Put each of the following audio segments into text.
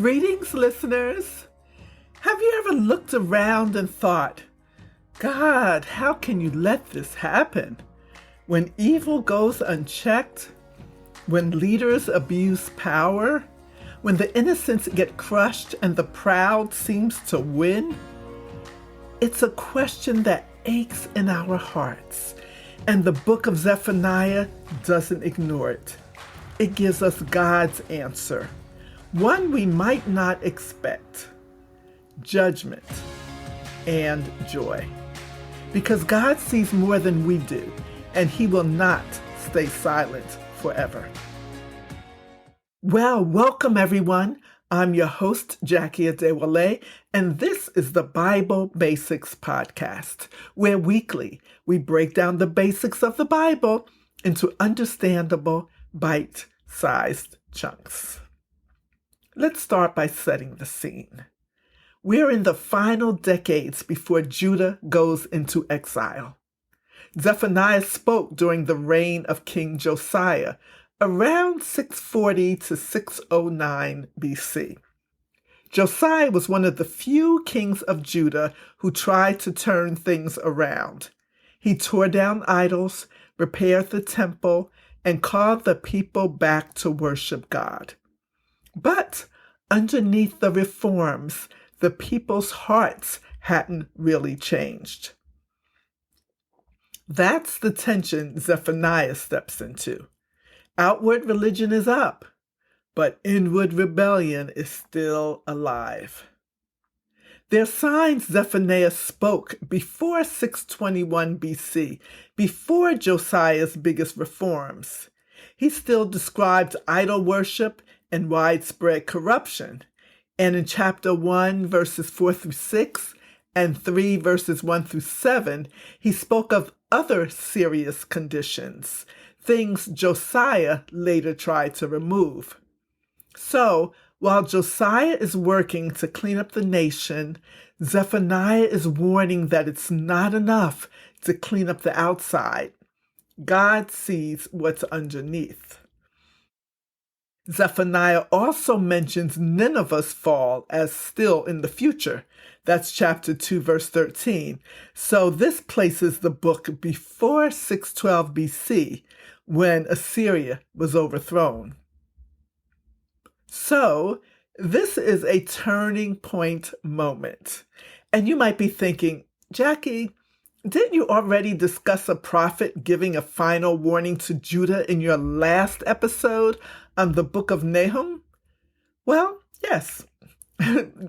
Greetings, listeners. Have you ever looked around and thought, God, how can you let this happen? When evil goes unchecked, when leaders abuse power, when the innocents get crushed and the proud seems to win? It's a question that aches in our hearts, and the Book of Zephaniah doesn't ignore it. It gives us God's answer, one we might not expect: judgment and joy. Because God sees more than we do, and He will not stay silent forever. Well, welcome everyone. I'm your host, Jackie Adewale, and this is the Bible Basics Podcast, where weekly we break down the basics of the Bible into understandable, bite-sized chunks. Let's start by setting the scene. We're in the final decades before Judah goes into exile. Zephaniah spoke during the reign of King Josiah, around 640 to 609 BC. Josiah was one of the few kings of Judah who tried to turn things around. He tore down idols, repaired the temple, and called the people back to worship God. But underneath the reforms, the people's hearts hadn't really changed. That's the tension Zephaniah steps into. Outward religion is up, but inward rebellion is still alive. There are signs Zephaniah spoke before 621 BC, before Josiah's biggest reforms. He still described idol worship and widespread corruption. And in chapter 1, verses 4 through 6, and 3, verses 1 through 7, he spoke of other serious conditions, things Josiah later tried to remove. So, while Josiah is working to clean up the nation, Zephaniah is warning that it's not enough to clean up the outside. God sees what's underneath. Zephaniah also mentions Nineveh's fall as still in the future. That's chapter 2, verse 13. So this places the book before 612 BC, when Assyria was overthrown. So this is a turning point moment. And you might be thinking, Jackie, didn't you already discuss a prophet giving a final warning to Judah in your last episode on the book of Nahum? Well, yes.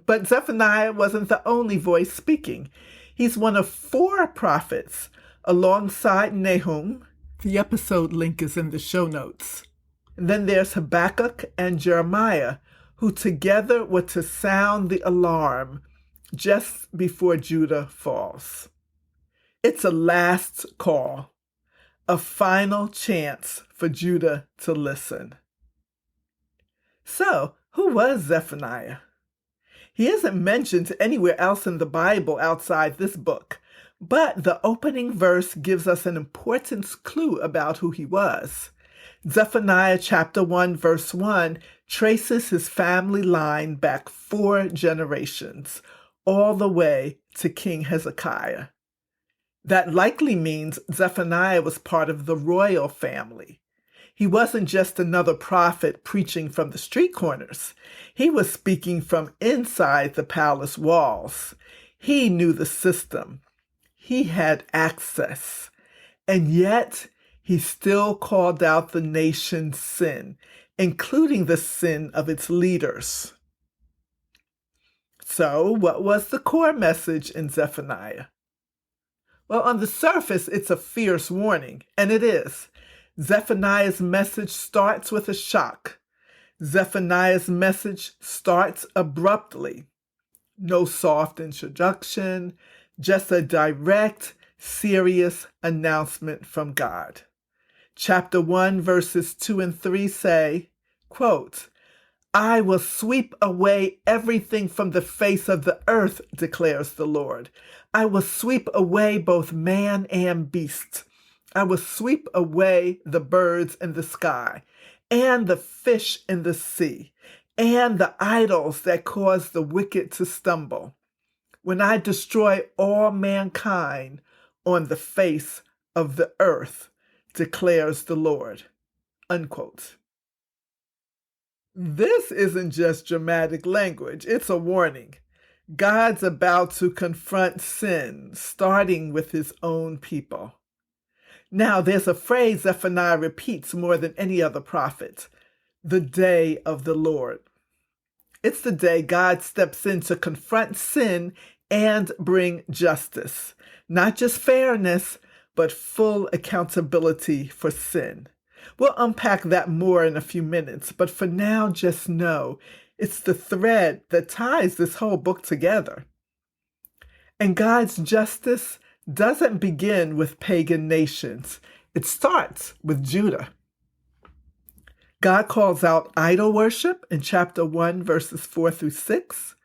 But Zephaniah wasn't the only voice speaking. He's one of 4 prophets alongside Nahum. The episode link is in the show notes. And then there's Habakkuk and Jeremiah, who together were to sound the alarm just before Judah falls. It's a last call, a final chance for Judah to listen. So, who was Zephaniah? He isn't mentioned anywhere else in the Bible outside this book, but the opening verse gives us an important clue about who he was. Zephaniah chapter 1, verse 1 traces his family line back 4 generations, all the way to King Hezekiah. That likely means Zephaniah was part of the royal family. He wasn't just another prophet preaching from the street corners. He was speaking from inside the palace walls. He knew the system. He had access. And yet, he still called out the nation's sin, including the sin of its leaders. So, what was the core message in Zephaniah? Well, on the surface, it's a fierce warning, and it is. Zephaniah's message starts with a shock. Zephaniah's message starts abruptly. No soft introduction, just a direct, serious announcement from God. Chapter 1, verses 2 and 3 say, quote, I will sweep away everything from the face of the earth, declares the Lord. I will sweep away both man and beast. I will sweep away the birds in the sky and the fish in the sea and the idols that cause the wicked to stumble, when I destroy all mankind on the face of the earth, declares the Lord." Unquote. This isn't just dramatic language, it's a warning. God's about to confront sin, starting with his own people. Now, there's a phrase Zephaniah repeats more than any other prophet: the day of the Lord. It's the day God steps in to confront sin and bring justice. Not just fairness, but full accountability for sin. We'll unpack that more in a few minutes, but for now, just know it's the thread that ties this whole book together. And God's justice doesn't begin with pagan nations. It starts with Judah. God calls out idol worship in chapter 1, verses 4 through 6,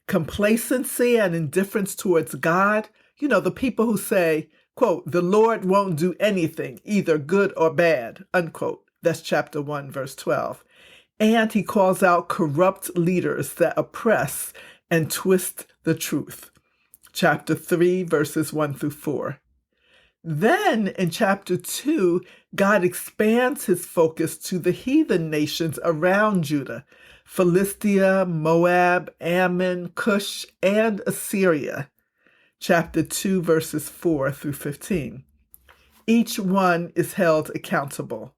complacency and indifference towards God. You know, the people who say, quote, "The Lord won't do anything, either good or bad," unquote. That's chapter 1, verse 12. And he calls out corrupt leaders that oppress and twist the truth. Chapter 3, verses 1 through 4. Then in chapter 2, God expands his focus to the heathen nations around Judah: Philistia, Moab, Ammon, Cush, and Assyria. Chapter 2, verses 4 through 15. Each one is held accountable.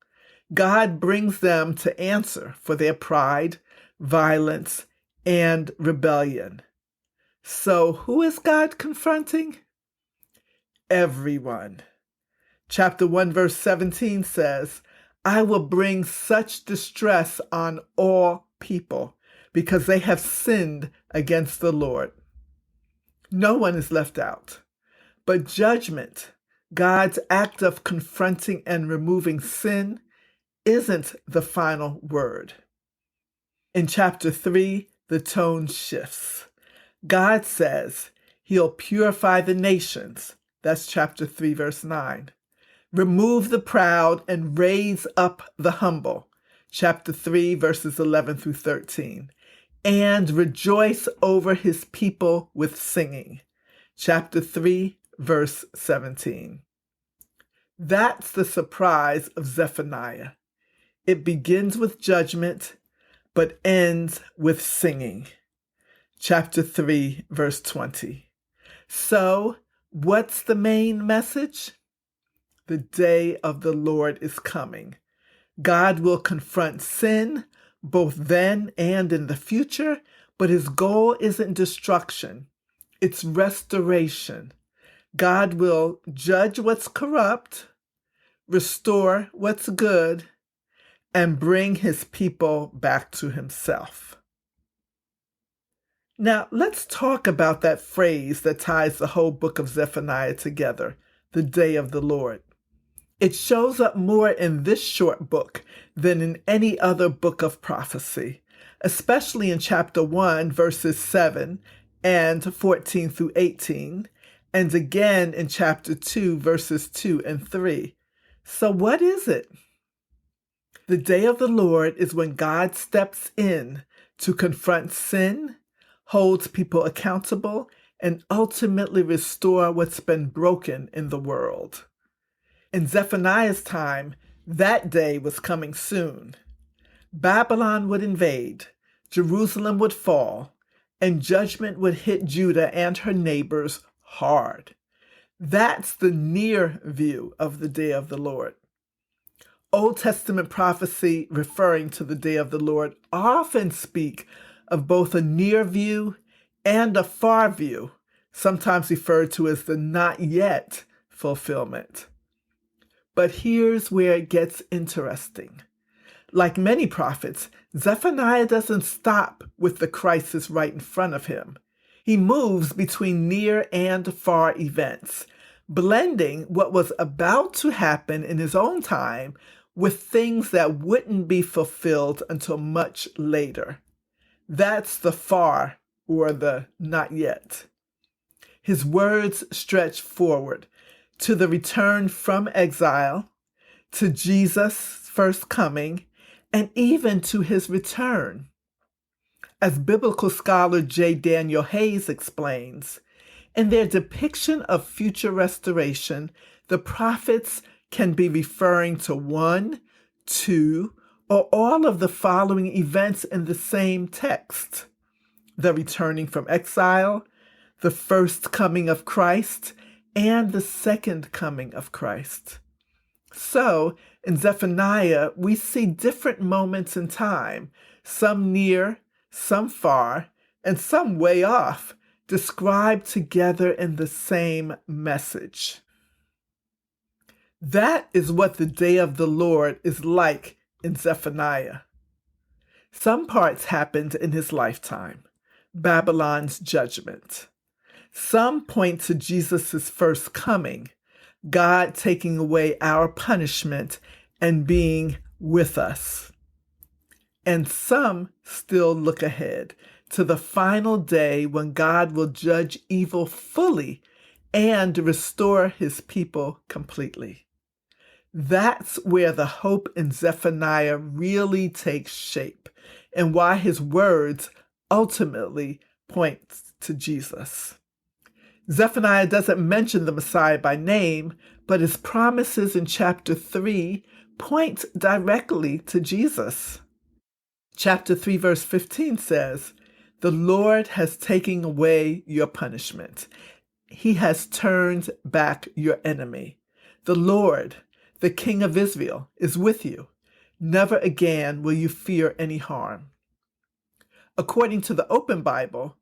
God brings them to answer for their pride, violence, and rebellion. So who is God confronting? Everyone. Chapter 1, verse 17 says, "I will bring such distress on all people because they have sinned against the Lord." No one is left out. But judgment, God's act of confronting and removing sin, isn't the final word. In chapter 3, the tone shifts. God says he'll purify the nations. That's chapter 3, verse 9. Remove the proud and raise up the humble. Chapter 3, verses 11 through 13. And rejoice over his people with singing. Chapter 3, verse 17. That's the surprise of Zephaniah. It begins with judgment, but ends with singing. Chapter 3, verse 20. So, what's the main message? The day of the Lord is coming. God will confront sin, both then and in the future, but his goal isn't destruction. It's restoration. God will judge what's corrupt, restore what's good, and bring his people back to himself. Now, let's talk about that phrase that ties the whole book of Zephaniah together, the day of the Lord. It shows up more in this short book than in any other book of prophecy, especially in chapter 1, verses 7 and 14 through 18, and again in chapter 2, verses 2 and 3. So what is it? The day of the Lord is when God steps in to confront sin, holds people accountable, and ultimately restore what's been broken in the world. In Zephaniah's time, that day was coming soon. Babylon would invade, Jerusalem would fall, and judgment would hit Judah and her neighbors hard. That's the near view of the day of the Lord. Old Testament prophecy referring to the day of the Lord often speak of both a near view and a far view, sometimes referred to as the not yet fulfillment. But here's where it gets interesting. Like many prophets, Zephaniah doesn't stop with the crisis right in front of him. He moves between near and far events, blending what was about to happen in his own time with things that wouldn't be fulfilled until much later. That's the far, or the not yet. His words stretch forward to the return from exile, to Jesus' first coming, and even to his return. As biblical scholar J. Daniel Hayes explains, in their depiction of future restoration, the prophets can be referring to one, two, or all of the following events in the same text: the returning from exile, the first coming of Christ, and the second coming of Christ. So, in Zephaniah, we see different moments in time, some near, some far, and some way off, described together in the same message. That is what the day of the Lord is like in Zephaniah. Some parts happened in his lifetime, Babylon's judgment. Some point to Jesus' first coming, God taking away our punishment and being with us. And some still look ahead to the final day when God will judge evil fully and restore his people completely. That's where the hope in Zephaniah really takes shape and why his words ultimately point to Jesus. Zephaniah doesn't mention the Messiah by name, but his promises in chapter 3 point directly to Jesus. Chapter 3, verse 15 says, "The Lord has taken away your punishment. He has turned back your enemy. The Lord, the King of Israel, is with you. Never again will you fear any harm." According to the Open Bible,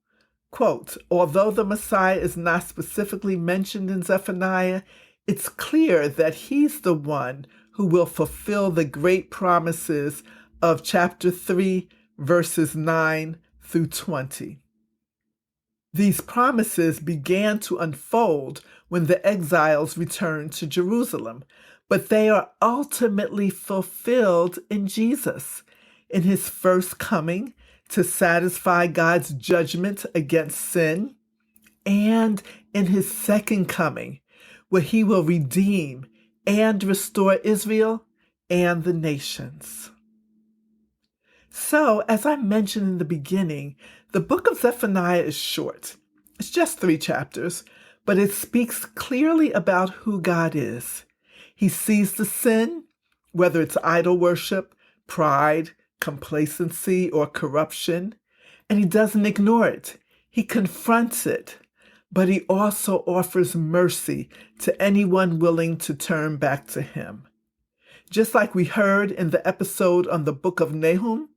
quote, although the Messiah is not specifically mentioned in Zephaniah, it's clear that he's the one who will fulfill the great promises of chapter 3, verses 9 through 20. These promises began to unfold when the exiles returned to Jerusalem, but they are ultimately fulfilled in Jesus, in his first coming to satisfy God's judgment against sin, and in his second coming, where he will redeem and restore Israel and the nations. So, as I mentioned in the beginning, the book of Zephaniah is short. It's just 3 chapters, but it speaks clearly about who God is. He sees the sin, whether it's idol worship, pride, complacency, or corruption, and he doesn't ignore it. He confronts it, but he also offers mercy to anyone willing to turn back to him. Just like we heard in the episode on the Book of Nahum,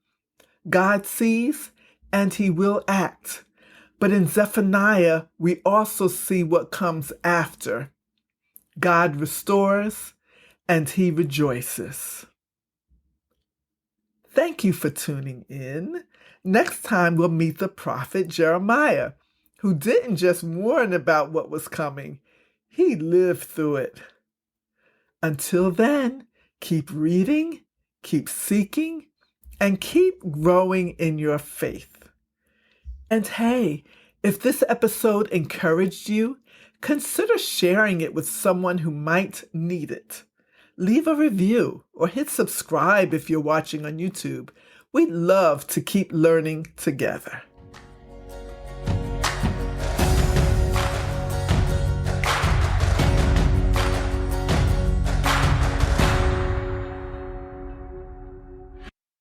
God sees and he will act. But in Zephaniah, we also see what comes after. God restores and he rejoices. Thank you for tuning in. Next time we'll meet the prophet Jeremiah, who didn't just warn about what was coming, he lived through it. Until then, keep reading, keep seeking, and keep growing in your faith. And hey, if this episode encouraged you, consider sharing it with someone who might need it. Leave a review or hit subscribe if you're watching on YouTube. We'd love to keep learning together.